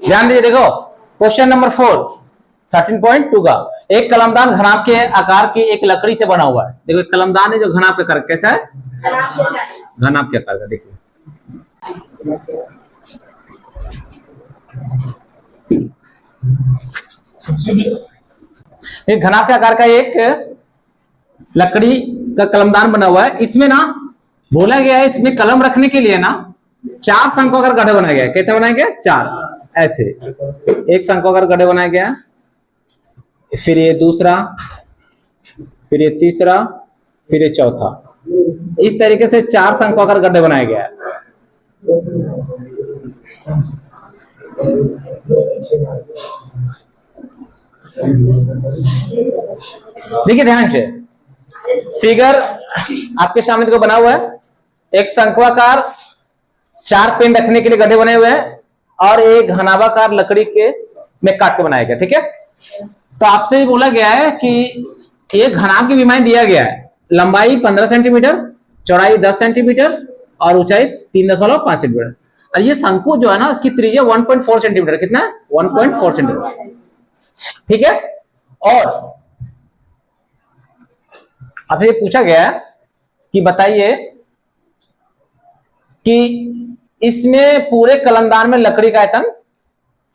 ध्यान दीजिए, देखो क्वेश्चन नंबर 4 13.2 का, एक कलमदान घनाभ के आकार की एक लकड़ी से बना हुआ है। देखो एक कलमदान है जो घनाभ के आकार कैसा है, घनाभ के आकार का। देखिए एक घनाभ के आकार का एक लकड़ी का कलमदान बना हुआ है। इसमें ना बोला गया है, इसमें कलम रखने के लिए ना 4 शंक्वाकार गड्ढे बनाया गया है। कितने बनाया गया? 4। ऐसे एक शंक्वाकार गड्ढे बनाया गया, फिर ये दूसरा, फिर ये तीसरा, फिर ये चौथा। इस तरीके से 4 शंक्वाकार गड्ढे बनाया गया है। देखिए ध्यान से, फिगर आपके सामने को बना हुआ है। एक शंक्वाकार 4 पेन रखने के लिए गड्ढे बने हुए हैं और एक घनाभाकार लकड़ी के में काट के बनाया गया। ठीक है, तो आपसे बोला गया है कि एक घनाभ की विमाएं दिया गया है, लंबाई 15 सेंटीमीटर, चौड़ाई 10 सेंटीमीटर और ऊंचाई 3.5 सेंटीमीटर। और ये शंकु जो है ना, उसकी त्रिज्या 1.4 सेंटीमीटर। कितना है? 1.4 सेंटीमीटर। ठीक है, और अब ये पूछा गया है कि बताइए कि इसमें पूरे कलमदान में लकड़ी का आयतन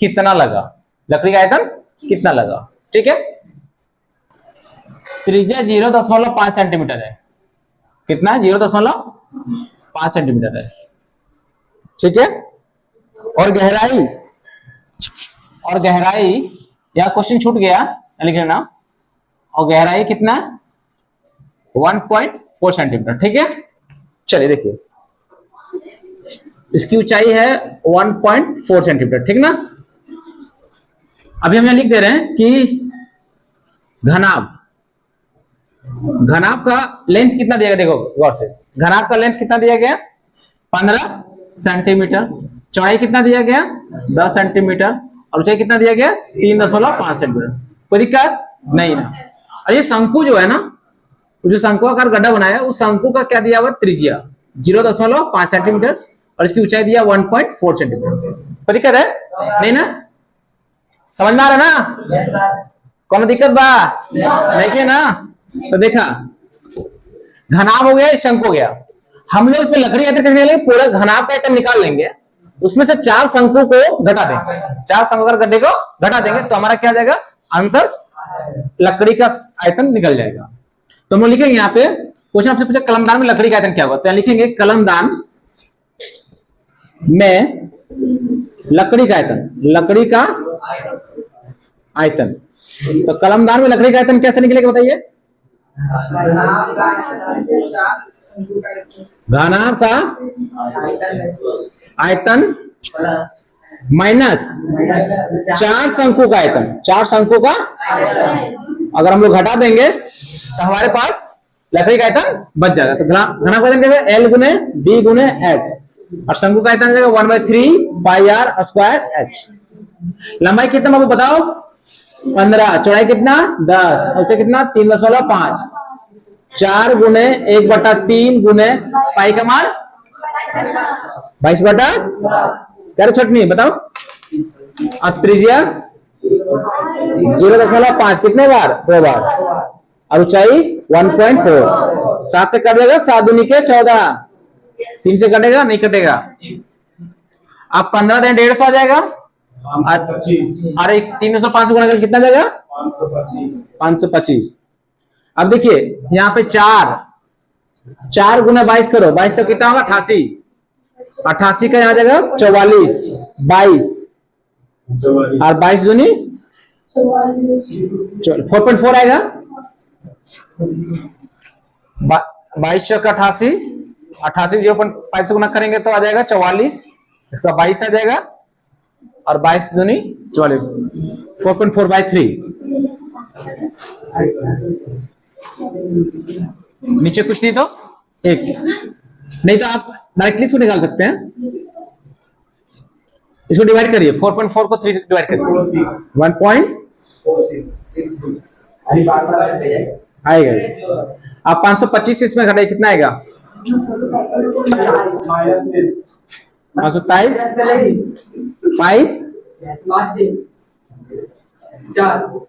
कितना लगा, लकड़ी का आयतन कितना लगा। ठीक है, त्रिज्या 0.5 सेंटीमीटर है। कितना है? 0.5 सेंटीमीटर है। ठीक है, और गहराई या क्वेश्चन छूट गया, लिख लेना। और गहराई कितना? 1.4 सेंटीमीटर। ठीक है, चलिए देखिए, इसकी ऊंचाई है 1.4 सेंटीमीटर। ठीक ना, अभी हम यहां लिख दे रहे हैं कि घनाभ का लेंथ कितना दिया गया। देखो गौर से, घनाभ का लेंथ कितना दिया गया? 15 सेंटीमीटर। चौड़ाई कितना दिया गया? 10 सेंटीमीटर। और ऊंचाई कितना दिया गया? 3.5 सेंटीमीटर। कोई दिक्कत नहीं ना। और ये शंकु जो है ना, जो शंकुआकार गड्ढा बनाया है, उस शंकु का क्या दिया हुआ? त्रिज्या 0.5 सेंटीमीटर और इसकी ऊंचाई दिया 1.4 सेंटीमीटर। कोई दिक्कत है नहीं ना? समझ में आ रहा ना? कौन दिक्कत बा? देखिए ना, तो देखा घनाभ हो गया, शंकु हो गया। हम लोग इसमें लकड़ी आयतन करने के लिए पूरा घनाभ का आयतन निकाल लेंगे, उसमें से 4 शंकु को घटा देंगे, 4 शंकुआकार गड्ढे को घटा देंगे, तो हमारा क्या आ जाएगा? आंसर लकड़ी का आयतन निकल जाएगा। तो हम लिखेंगे यहाँ पे, क्वेश्चन आपसे पूछा कलमदान में लकड़ी का आयतन क्या होता है, लिखेंगे कलमदान में लकड़ी का आयतन, लकड़ी का आयतन। तो कलमदान में लकड़ी का आयतन कैसे निकलेगा बताइए? घनाभ का आयतन माइनस 4 शंकु का आयतन, 4 शंकु का अगर हम लोग घटा देंगे तो हमारे पास लकड़ी का आयतन बच जाएगा। तो घनाभ का आयतन क्या है? L गुने B गुने H, और शंकु का आयतन जाएगा 1/3 पाई r स्क्वायर H। लंबाई कितना बाबू बताओ? 15। चौड़ाई कितना? 10। ऊंचाई कितना? 3.5। 4 गुने 1/3 गुने पाई का मान 22 क्या रे छोटनी बताओ? अब त्रिज्या 0.5 कितने बार? 2 बार। और ऊंचाई 1.4। 7 से कट देगा, 7 दूनी के 14। 3 से कटेगा? नहीं कटेगा। अब 15 दें 150 आ जाएगा। अरे 300 गुना करके कितना जाएगा? 525। अब देखिए यहाँ पे 4 गुना 22 करो, 22 से कितना होगा? 88। 88 का यहाँ जाएगा 44, 22 और 22 दूनी 4.4 आएगा। 22 चौक 88, 88 0.5 से गुना करेंगे तो आ जाएगा 44, इसका 22 आ जाएगा और 22 दूनी 44, 4.4/3। नीचे कुछ नहीं तो 1, नहीं तो आप डायरेक्टली इसको निकाल सकते हैं। इसको डिवाइड करिए, 4.4 को 3 से डिवाइड करिए, 1.46 आएगा। आप 525 इसमें घटाइए, कितना आएगा? 527 5 5 3 4